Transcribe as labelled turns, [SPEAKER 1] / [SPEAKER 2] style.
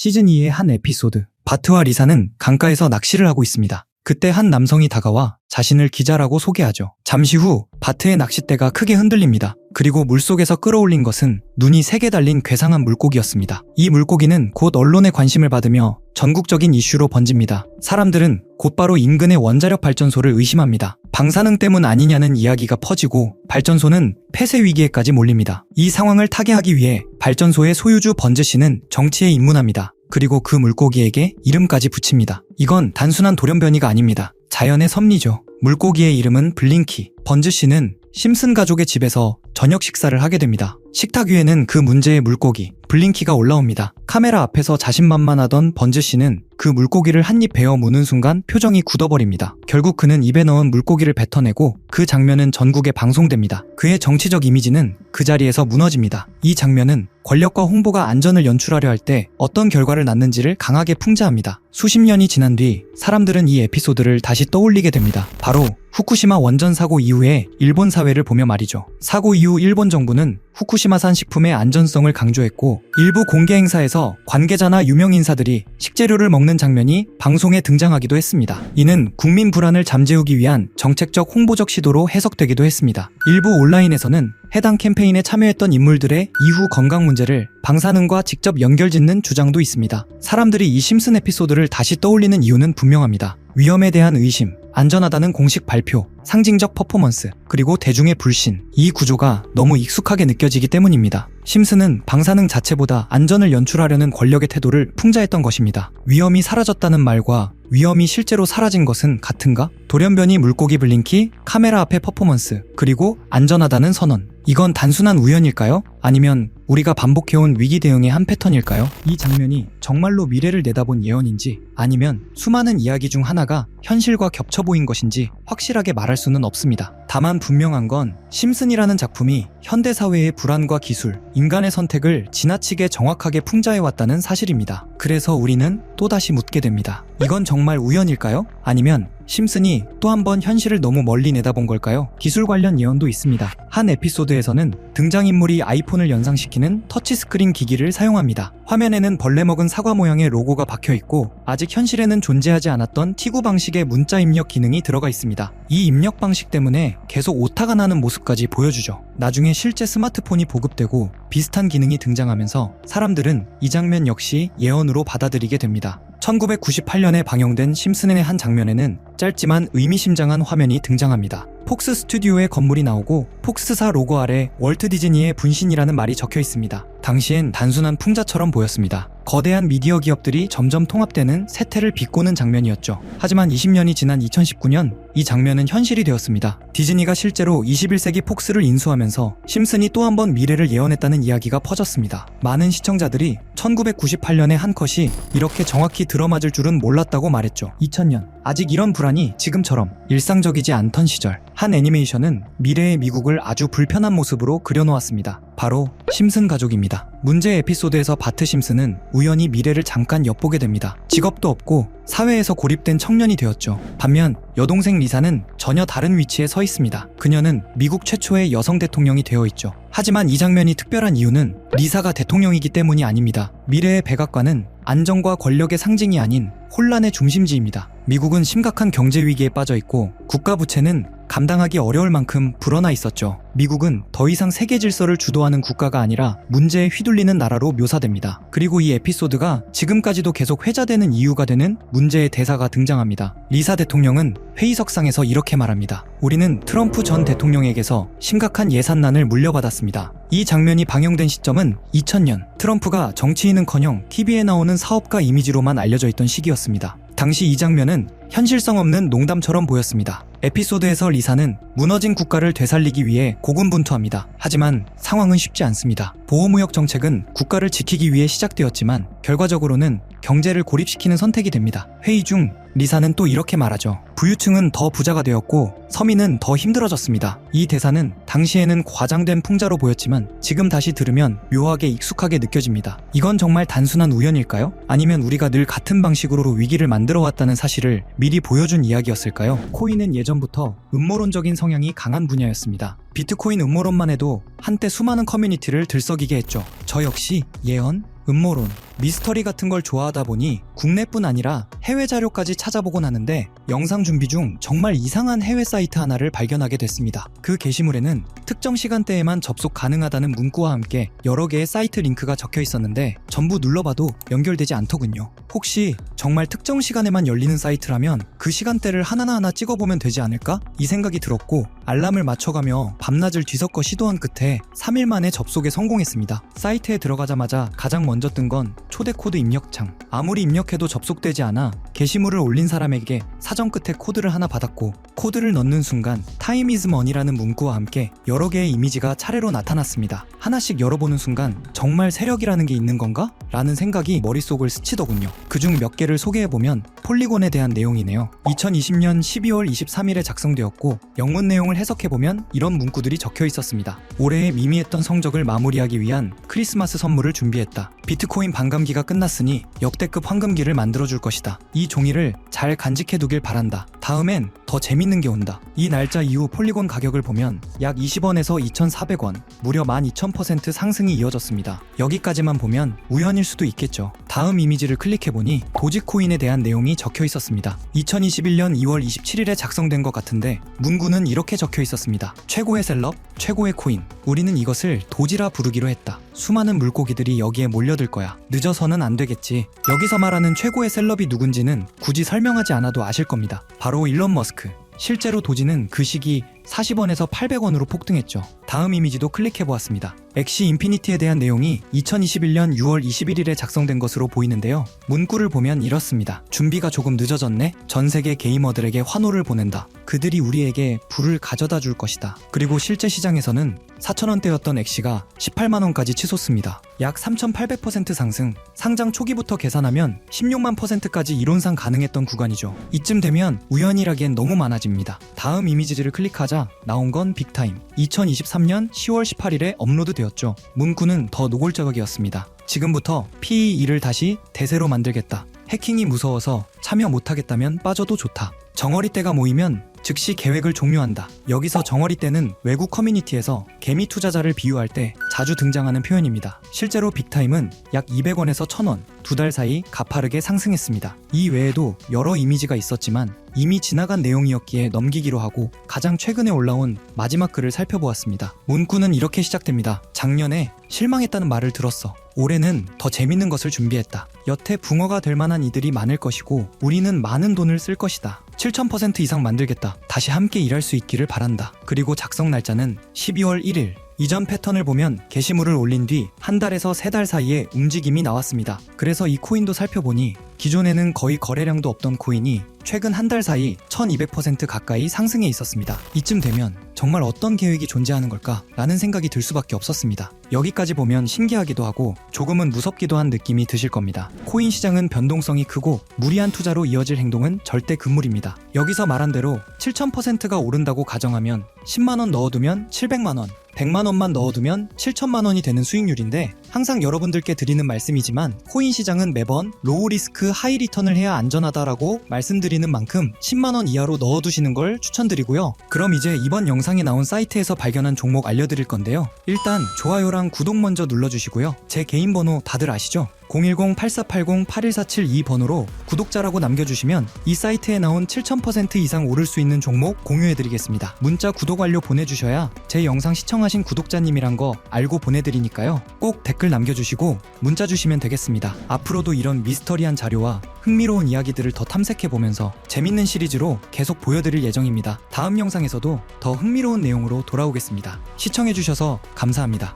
[SPEAKER 1] 시즌2의 한 에피소드. 바트와 리사는 강가에서 낚시를 하고 있습니다. 그때 한 남성이 다가와 자신을 기자라고 소개하죠. 잠시 후 바트의 낚싯대가 크게 흔들립니다. 그리고 물속에서 끌어올린 것은 눈이 3개 달린 괴상한 물고기였습니다. 이 물고기는 곧 언론의 관심을 받으며 전국적인 이슈로 번집니다. 사람들은 곧바로 인근의 원자력 발전소를 의심합니다. 방사능 때문 아니냐는 이야기가 퍼지고 발전소는 폐쇄 위기에까지 몰립니다. 이 상황을 타개하기 위해 발전소의 소유주 번즈 씨는 정치에 입문합니다. 그리고 그 물고기에게 이름까지 붙입니다. 이건 단순한 돌연변이가 아닙니다. 자연의 섭리죠. 물고기의 이름은 블링키. 번즈 씨는 심슨 가족의 집에서 저녁 식사를 하게 됩니다. 식탁 위에는 그 문제의 물고기 블링키가 올라옵니다. 카메라 앞에서 자신만만하던 번즈 씨는 그 물고기를 한 입 베어 무는 순간 표정이 굳어버립니다. 결국 그는 입에 넣은 물고기를 뱉어내고 그 장면은 전국에 방송됩니다. 그의 정치적 이미지는 그 자리에서 무너집니다. 이 장면은 권력과 홍보가 안전을 연출하려 할 때 어떤 결과를 낳는지를 강하게 풍자합니다. 수십 년이 지난 뒤 사람들은 이 에피소드를 다시 떠올리게 됩니다. 바로 후쿠시마 원전 사고 이후의 일본 사회를 보며 말이죠. 사고 이후 일본 정부는 후쿠시마산 식품의 안전성을 강조했고 일부 공개 행사에서 관계자나 유명 인사들이 식재료를 먹는 장면이 방송에 등장하기도 했습니다. 이는 국민 불안을 잠재우기 위한 정책적 홍보적 시도로 해석되기도 했습니다. 일부 온라인에서는 해당 캠페인에 참여했던 인물들의 이후 건강 문제를 방사능과 직접 연결짓는 주장도 있습니다. 사람들이 이 심슨 에피소드를 다시 떠올리는 이유는 분명합니다. 위험에 대한 의심, 안전하다는 공식 발표, 상징적 퍼포먼스, 그리고 대중의 불신. 이 구조가 너무 익숙하게 느껴지기 때문입니다. 심슨은 방사능 자체보다 안전을 연출하려는 권력의 태도를 풍자했던 것입니다. 위험이 사라졌다는 말과 위험이 실제로 사라진 것은 같은가? 돌연변이 물고기 블링키, 카메라 앞의 퍼포먼스, 그리고 안전하다는 선언. 이건 단순한 우연일까요? 아니면 우리가 반복해온 위기 대응의 한 패턴일까요? 이 장면이 정말로 미래를 내다본 예언인지 아니면 수많은 이야기 중 하나가 현실과 겹쳐 보인 것인지 확실하게 말할 수는 없습니다. 다만 분명한 건 심슨이라는 작품이 현대사회의 불안과 기술, 인간의 선택을 지나치게 정확하게 풍자해왔다는 사실입니다. 그래서 우리는 또다시 묻게 됩니다. 이건 정말 우연일까요? 아니면 심슨이 또 한 번 현실을 너무 멀리 내다본 걸까요? 기술 관련 예언도 있습니다. 한 에피소드에서는 등장인물이 아이폰을 연상시키는 터치스크린 기기를 사용합니다. 화면에는 벌레 먹은 사과 모양의 로고가 박혀있고 아직 현실에는 존재하지 않았던 T9 방식의 문자 입력 기능이 들어가 있습니다. 이 입력 방식 때문에 계속 오타가 나는 모습까지 보여주죠. 나중에 실제 스마트폰이 보급되고 비슷한 기능이 등장하면서 사람들은 이 장면 역시 예언으로 받아들이게 됩니다. 1998년에 방영된 심슨의 한 장면에는 짧지만 의미심장한 화면이 등장합니다. 폭스 스튜디오의 건물이 나오고 폭스사 로고 아래 월트 디즈니의 분신이라는 말이 적혀 있습니다. 당시엔 단순한 풍자처럼 보였습니다. 거대한 미디어 기업들이 점점 통합되는 세태를 비꼬는 장면이었죠. 하지만 20년이 지난 2019년 이 장면은 현실이 되었습니다. 디즈니가 실제로 21세기 폭스를 인수하면서 심슨이 또 한 번 미래를 예언했다는 이야기가 퍼졌습니다. 많은 시청자들이 1998년의 한 컷이 이렇게 정확히 들어맞을 줄은 몰랐다고 말했죠. 2000년, 아직 이런 불안이 지금처럼 일상적이지 않던 시절, 한 애니메이션은 미래의 미국을 아주 불편한 모습으로 그려놓았습니다. 바로 심슨 가족입니다. 문제 에피소드에서 바트 심슨은 우연히 미래를 잠깐 엿보게 됩니다. 직업도 없고 사회에서 고립된 청년이 되었죠. 반면 여동생 리사는 전혀 다른 위치에 서 있습니다. 그녀는 미국 최초의 여성 대통령이 되어 있죠. 하지만 이 장면이 특별한 이유는 리사가 대통령이기 때문이 아닙니다. 미래의 백악관은 안정과 권력의 상징이 아닌 혼란의 중심지입니다. 미국은 심각한 경제 위기에 빠져 있고 국가 부채는 감당하기 어려울 만큼 불어나 있었죠. 미국은 더 이상 세계 질서를 주도하는 국가가 아니라 문제에 휘둘리는 나라로 묘사됩니다. 그리고 이 에피소드가 지금까지도 계속 회자되는 이유가 되는 문제의 대사가 등장합니다. 리사 대통령은 회의석상에서 이렇게 말합니다. 우리는 트럼프 전 대통령에게서 심각한 예산난을 물려받았습니다. 이 장면이 방영된 시점은 2000년, 트럼프가 정치인은커녕 TV에 나오는 사업가 이미지로만 알려져 있던 시기였습니다. 당시 이 장면은 현실성 없는 농담처럼 보였습니다. 에피소드에서 리사는 무너진 국가를 되살리기 위해 고군분투합니다. 하지만 상황은 쉽지 않습니다. 보호무역 정책은 국가를 지키기 위해 시작되었지만 결과적으로는 경제를 고립시키는 선택이 됩니다. 회의 중 리사는 또 이렇게 말하죠. 부유층은 더 부자가 되었고 서민은 더 힘들어졌습니다. 이 대사는 당시에는 과장된 풍자로 보였지만 지금 다시 들으면 묘하게 익숙하게 느껴집니다. 이건 정말 단순한 우연일까요? 아니면 우리가 늘 같은 방식으로 위기를 만들어왔다는 사실을 미리 보여준 이야기였을까요? 코인은 예전부터 음모론적인 성향이 강한 분야였습니다. 비트코인 음모론만 해도 한때 수많은 커뮤니티를 들썩이게 했죠. 저 역시 예언? 음모론, 미스터리 같은 걸 좋아하다 보니 국내뿐 아니라 해외 자료까지 찾아보곤 하는데 영상 준비 중 정말 이상한 해외 사이트 하나를 발견하게 됐습니다. 그 게시물에는 특정 시간대에만 접속 가능하다는 문구와 함께 여러 개의 사이트 링크가 적혀 있었는데 전부 눌러봐도 연결되지 않더군요. 혹시 정말 특정 시간에만 열리는 사이트라면 그 시간대를 하나하나 찍어보면 되지 않을까? 이 생각이 들었고 알람을 맞춰가며 밤낮을 뒤섞어 시도한 끝에 3일 만에 접속에 성공했습니다. 사이트에 들어가자마자 가장 먼저 뜬 건 초대 코드 입력창. 아무리 입력해도 접속되지 않아 게시물을 올린 사람에게 사전 끝에 코드를 하나 받았고 코드를 넣는 순간 Time is money라는 문구와 함께 여러 개의 이미지가 차례로 나타났습니다. 하나씩 열어보는 순간 정말 세력이라는 게 있는 건가? 라는 생각이 머릿속을 스치더군요. 그중 몇 개를 소개해보면 폴리곤에 대한 내용이네요. 2020년 12월 23일에 작성되었고 영문 내용을 해석해보면 이런 문구들이 적혀 있었습니다. 올해의 미미했던 성적을 마무리하기 위한 크리스마스 선물을 준비했다. 비트코인 반감기가 끝났으니 역대급 황금기를 만들어줄 것이다. 이 종이를 잘 간직해두길 바란다. 다음엔 더 재밌는 게 온다. 이 날짜 이후 폴리곤 가격을 보면 약 20원에서 2,400원, 무려 12,000% 상승이 이어졌습니다. 여기까지만 보면 우연일 수도 있겠죠. 다음 이미지를 클릭해보니 도지코인에 대한 내용이 적혀 있었습니다. 2021년 2월 27일에 작성된 것 같은데 문구는 이렇게 적혀 있었습니다. 최고의 셀럽, 최고의 코인. 우리는 이것을 도지라 부르기로 했다. 수많은 물고기들이 여기에 몰려들 거야. 늦어서는 안 되겠지. 여기서 말하는 최고의 셀럽이 누군지는 굳이 설명하지 않아도 아실 겁니다. 바로 일론 머스크. 실제로 도지는 그 시기 40원에서 800원으로 폭등했죠. 다음 이미지도 클릭해보았습니다. 엑시 인피니티에 대한 내용이 2021년 6월 21일에 작성된 것으로 보이는데요. 문구를 보면 이렇습니다. 준비가 조금 늦어졌네? 전 세계 게이머들에게 환호를 보낸다. 그들이 우리에게 불을 가져다 줄 것이다. 그리고 실제 시장에서는 4,000원대였던 엑시가 18만원까지 치솟습니다. 약 3,800% 상승, 상장 초기부터 계산하면 16만 %까지 이론상 가능했던 구간이죠. 이쯤 되면 우연이라기엔 너무 많아집니다. 다음 이미지를 클릭하자 나온 건 빅타임. 2023년 10월 18일에 업로드되었죠. 문구는 더 노골적이었습니다. 지금부터 PE2를 다시 대세로 만들겠다. 해킹이 무서워서 참여 못하겠다면 빠져도 좋다. 정어리 떼가 모이면 즉시 계획을 종료한다. 여기서 정어리 떼는 외국 커뮤니티에서 개미 투자자를 비유할 때 자주 등장하는 표현입니다. 실제로 빅타임은 약 200원에서 1,000원, 2달 사이 가파르게 상승했습니다. 이 외에도 여러 이미지가 있었지만 이미 지나간 내용이었기에 넘기기로 하고 가장 최근에 올라온 마지막 글을 살펴보았습니다. 문구는 이렇게 시작됩니다. 작년에 실망했다는 말을 들었어. 올해는 더 재밌는 것을 준비했다. 여태 붕어가 될 만한 이들이 많을 것이고 우리는 많은 돈을 쓸 것이다. 7,000% 이상 만들겠다. 다시 함께 일할 수 있기를 바란다. 그리고 작성 날짜는 12월 1일. 이전 패턴을 보면 게시물을 올린 뒤 한 달에서 3달 사이에 움직임이 나왔습니다. 그래서 이 코인도 살펴보니 기존에는 거의 거래량도 없던 코인이 최근 한 달 사이 1200% 가까이 상승해 있었습니다. 이쯤 되면 정말 어떤 계획이 존재하는 걸까? 라는 생각이 들 수밖에 없었습니다. 여기까지 보면 신기하기도 하고 조금은 무섭기도 한 느낌이 드실 겁니다. 코인 시장은 변동성이 크고 무리한 투자로 이어질 행동은 절대 금물입니다. 여기서 말한 대로 7,000%가 오른다고 가정하면 10만원 넣어두면 700만원, 100만원만 넣어두면 7천만원이 되는 수익률인데 항상 여러분들께 드리는 말씀이지만 코인 시장은 매번 로우 리스크 하이 리턴을 해야 안전하다라고 말씀드리는 만큼 10만원 이하로 넣어두시는 걸 추천드리고요. 그럼 이제 이번 영상에 나온 사이트에서 발견한 종목 알려드릴 건데요. 일단 좋아요랑 구독 먼저 눌러주시고요. 제 개인 번호 다들 아시죠? 010-8480-81472번으로 구독자라고 남겨주시면 이 사이트에 나온 7,000% 이상 오를 수 있는 종목 공유해드리겠습니다. 문자 구독 완료 보내주셔야 제 영상 시청하신 구독자님이란 거 알고 보내드리니까요. 꼭 댓글 남겨주시고 문자 주시면 되겠습니다. 앞으로도 이런 미스터리한 자료와 흥미로운 이야기들을 더 탐색해보면서 재밌는 시리즈로 계속 보여드릴 예정입니다. 다음 영상에서도 더 흥미로운 내용으로 돌아오겠습니다. 시청해주셔서 감사합니다.